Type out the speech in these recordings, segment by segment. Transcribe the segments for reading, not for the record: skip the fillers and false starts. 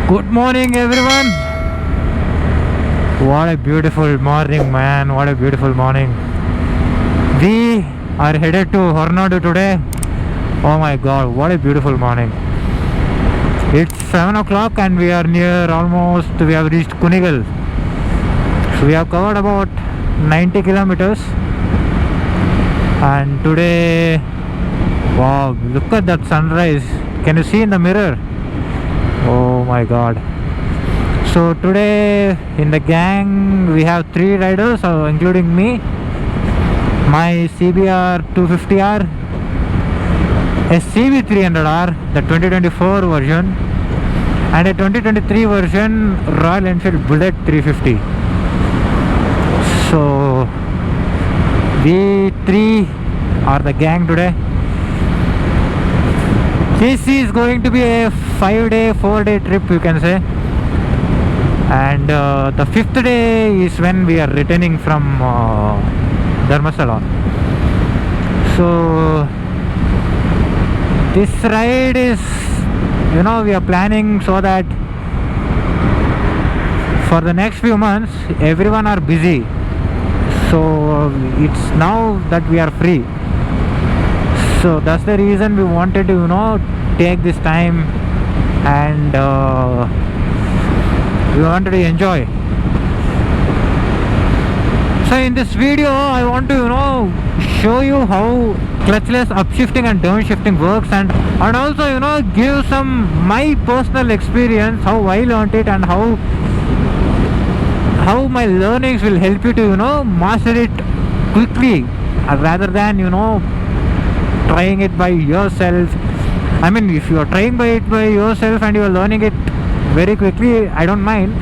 Good morning, everyone. What a beautiful morning, man. What a beautiful morning. We are headed to Hornadu today. Oh my god, what a beautiful morning. It's 7 o'clock and we are near almost, we have reached Kunigal. So we have covered about 90 kilometers. And today, wow, look at that sunrise. Can you see in the mirror? Oh my god. So today in the gang we have 3 riders, including me, my CBR 250R, a CB 300R, the 2024 version, and a 2023 version Royal Enfield Bullet 350. So we 3 are the gang today. This is going to be a 5-day, 4-day trip, you can say. And the 5th day is when we are returning from Dharmasala. So this ride is, we are planning so that for the next few months everyone are busy. So it's now that we are free. So that's the reason we wanted to take this time and we wanted to enjoy. So in this video I want to show you how clutchless upshifting and downshifting works, and also give some my personal experience, how I learned it and how my learnings will help you to master it quickly, rather than trying it by yourself. I mean, if you are trying it by yourself and you are learning it very quickly, I don't mind,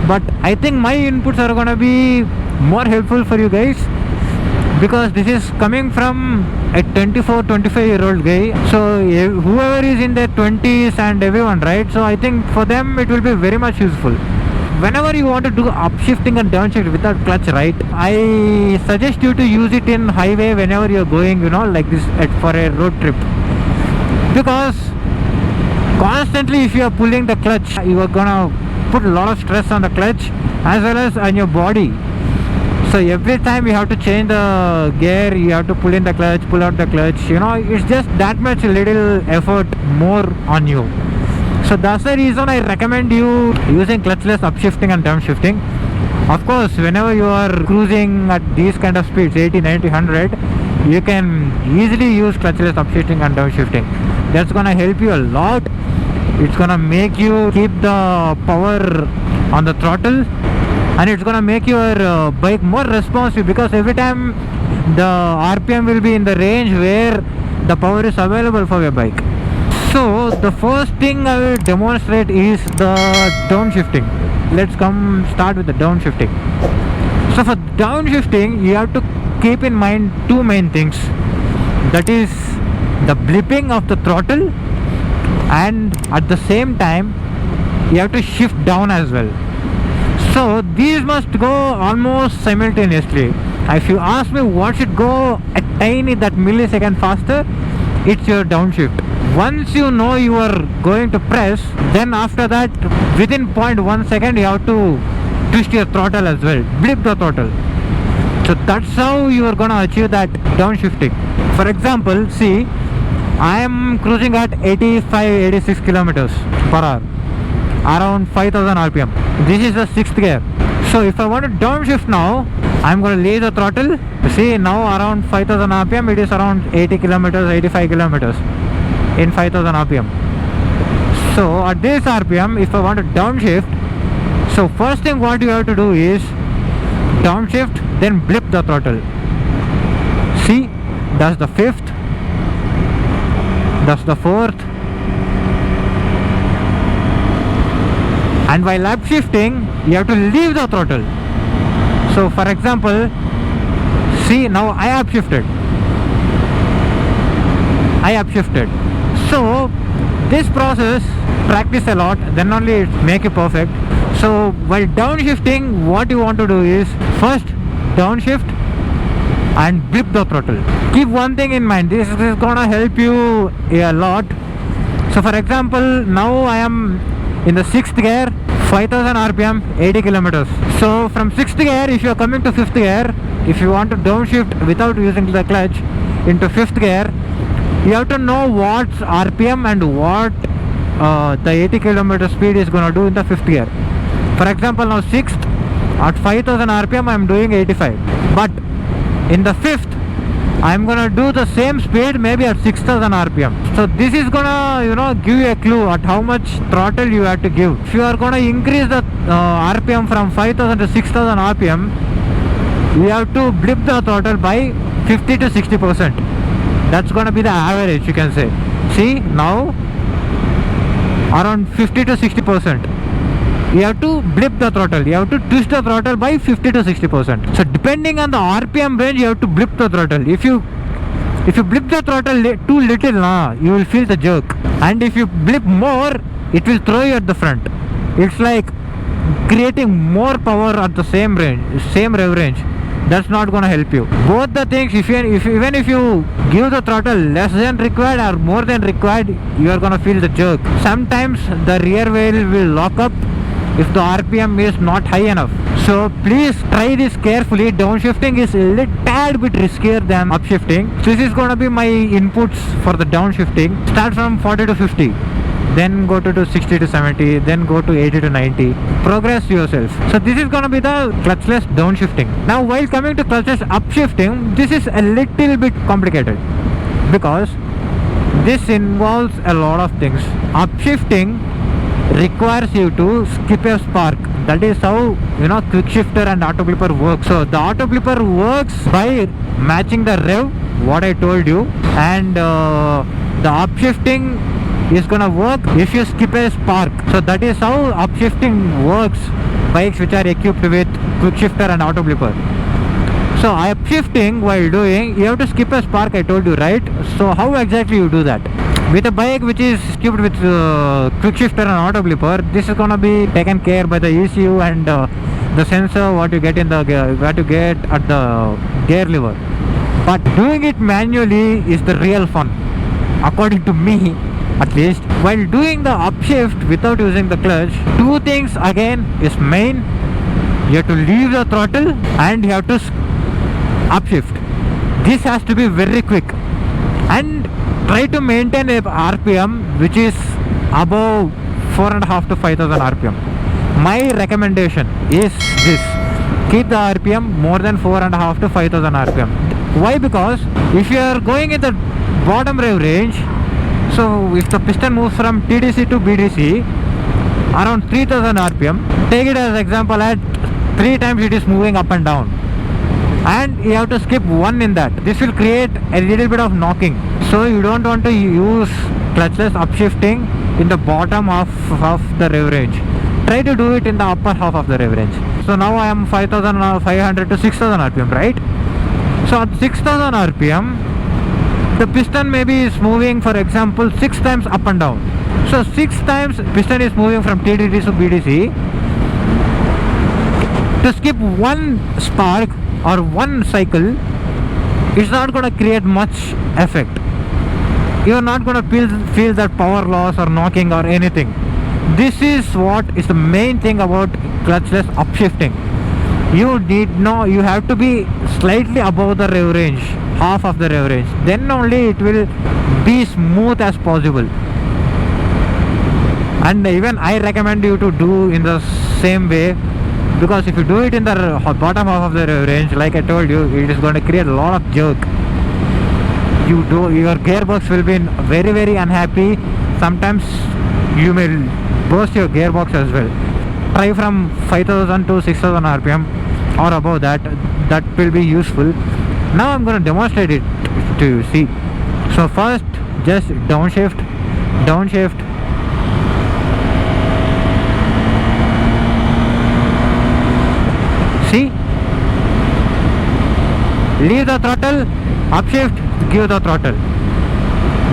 but I think my inputs are gonna be more helpful for you guys, because this is coming from a 24-25-year-old guy. So whoever is in their 20s and everyone, right? So I think for them it will be very much useful. Whenever you want to do upshifting and downshift without clutch, right, I suggest you to use it in highway whenever you're going, like this for a road trip. Because constantly if you are pulling the clutch, you are gonna put a lot of stress on the clutch as well as on your body. So every time you have to change the gear, you have to pull in the clutch, pull out the clutch, it's just that much little effort more on you. So that's the reason I recommend you using clutchless upshifting and downshifting. Of course, whenever you are cruising at these kind of speeds, 80, 90, 100, you can easily use clutchless upshifting and downshifting. That's gonna help you a lot. It's gonna make you keep the power on the throttle, and it's gonna make your bike more responsive, because every time the RPM will be in the range where the power is available for your bike. So the first thing I will demonstrate is the downshifting. Let's start with the downshifting. So for downshifting, you have to keep in mind 2 main things. That is the blipping of the throttle, and at the same time you have to shift down as well. So these must go almost simultaneously. If you ask me what should go a tiny that millisecond faster, it's your downshift. Once you know you are going to press, then after that within 0.1 second you have to twist your throttle as well, blip the throttle. So that's how you are gonna achieve that downshifting. For example, see, I am cruising at 85-86 kilometers per hour, around 5000 RPM. This is the 6th gear. So if I want to downshift now, I'm going to leave the throttle. See, now around 5000 RPM, it is around 80 kilometers, 85 kilometers in 5000 RPM. So at this RPM, if I want to downshift, so first thing what you have to do is downshift, then blip the throttle. See, that's the 5th, that's the 4th, and while upshifting you have to leave the throttle. So for example, see, now I upshifted. So this process, practice a lot, then only it make it perfect. So while downshifting, what you want to do is first downshift and blip the throttle. Keep one thing in mind, this is gonna help you a lot. So for example, now I am In the 6th gear, 5000 rpm, 80 kilometers. So from 6th gear, if you are coming to 5th gear, if you want to downshift without using the clutch into 5th gear, you have to know what's rpm and what the 80 kilometer speed is going to do in the 5th gear. For example, now 6th at 5000 rpm I am doing 85, but in the 5th I am gonna do the same speed maybe at 6000 rpm. So this is gonna give you a clue at how much throttle you have to give. If you are gonna increase the rpm from 5000 to 6000 rpm, you have to blip the throttle by 50 to 60%. That's gonna be the average, you can say. See, now around 50 to 60%. You have to blip the throttle. You have to twist the throttle by 50 to 60%. So depending on the RPM range, you have to blip the throttle. If you blip the throttle too little, you will feel the jerk. And if you blip more, it will throw you at the front. It's like creating more power at the same range, same rev range. That's not gonna help you. Both the things, even if you give the throttle less than required or more than required, you are gonna feel the jerk. Sometimes the rear wheel will lock up if the RPM is not high enough. So please try this carefully. Downshifting is a tad bit riskier than upshifting. So this is gonna be my inputs for the downshifting. Start from 40 to 50. Then go to 60 to 70, then go to 80 to 90. Progress yourself. So this is gonna be the clutchless downshifting. Now while coming to clutchless upshifting, this is a little bit complicated because this involves a lot of things. Upshifting requires you to skip a spark. That is how quick shifter and auto blipper works. So the auto blipper works by matching the rev, what I told you, and the upshifting is gonna work if you skip a spark. So that is how upshifting works. Bikes which are equipped with quick shifter and auto blipper. So upshifting, while doing, you have to skip a spark, I told you, right? So how exactly you do that? With a bike which is equipped with quick shifter and auto blipper, this is gonna be taken care by the ECU and the sensor what you get in the what you get at the gear lever. But doing it manually is the real fun, according to me at least. While doing the upshift without using the clutch, two things again is main. You have to leave the throttle and you have to upshift. This has to be very quick and try to maintain a RPM which is above 4.5 to 5000 RPM. My recommendation is this: keep the RPM more than 4.5 to 5000 RPM. Why? Because if you are going in the bottom rev range, so if the piston moves from TDC to BDC around 3000 RPM, take it as example at 3 times it is moving up and down, and you have to skip one in that. This will create a little bit of knocking. So you don't want to use clutchless upshifting in the bottom half of the rev range. Try to do it in the upper half of the rev range. So now I am 5500 to 6000 RPM, right? So at 6000 RPM, the piston maybe is moving, for example, 6 times up and down. So 6 times piston is moving from TDC to BDC. To skip one spark or one cycle, it's not going to create much effect. You're not going to feel that power loss or knocking or anything. This is what is the main thing about clutchless upshifting. You have to be slightly above the rev range, half of the rev range. Then only it will be smooth as possible. And even I recommend you to do in the same way, because if you do it in the bottom half of the rev range, like I told you, it is going to create a lot of jerk. Your gearbox will be very, very unhappy. Sometimes you may burst your gearbox as well. Try from 5000 to 6000 RPM or above that. That will be useful. Now I'm going to demonstrate it to you. See. So first, just downshift. See, leave the throttle, upshift, give the throttle.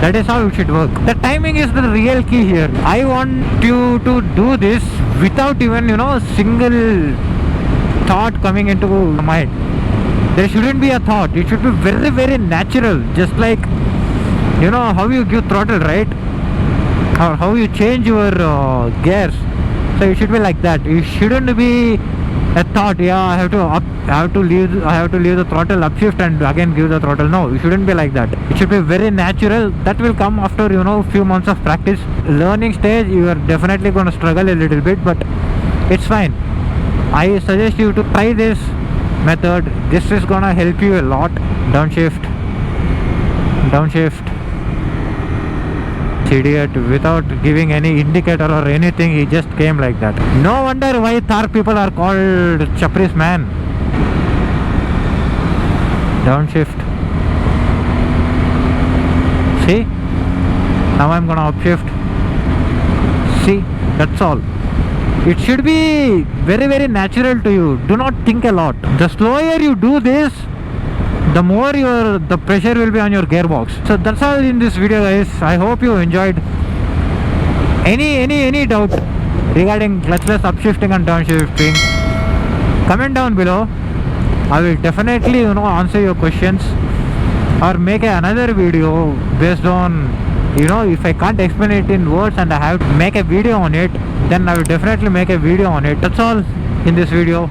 That is how it should work. The timing is the real key here. I want you to do this without even single thought coming into your mind. There shouldn't be a thought. It should be very, very natural. Just like how you give throttle, right? or how you change your gears. So it should be like that. It shouldn't be a thought, yeah, I have to leave the throttle upshift and again give the throttle. No, it shouldn't be like that. It should be very natural. That will come after few months of practice. Learning stage, you are definitely going to struggle a little bit, but it's fine. I suggest you to try this method. This is gonna help you a lot. Downshift. Idiot, without giving any indicator or anything, he just came like that. No wonder why Thar people are called Chapris, man. Downshift. See, now I'm gonna upshift. See, that's all. It should be very, very natural to you. Do not think a lot. The slower you do this, the more the pressure will be on your gearbox. So that's all in this video, guys. I hope you enjoyed. Any doubt regarding clutchless upshifting and downshifting, comment down below. I will definitely answer your questions or make another video based on if I can't explain it in words and I have to make a video on it, then I will definitely make a video on it. That's all in this video.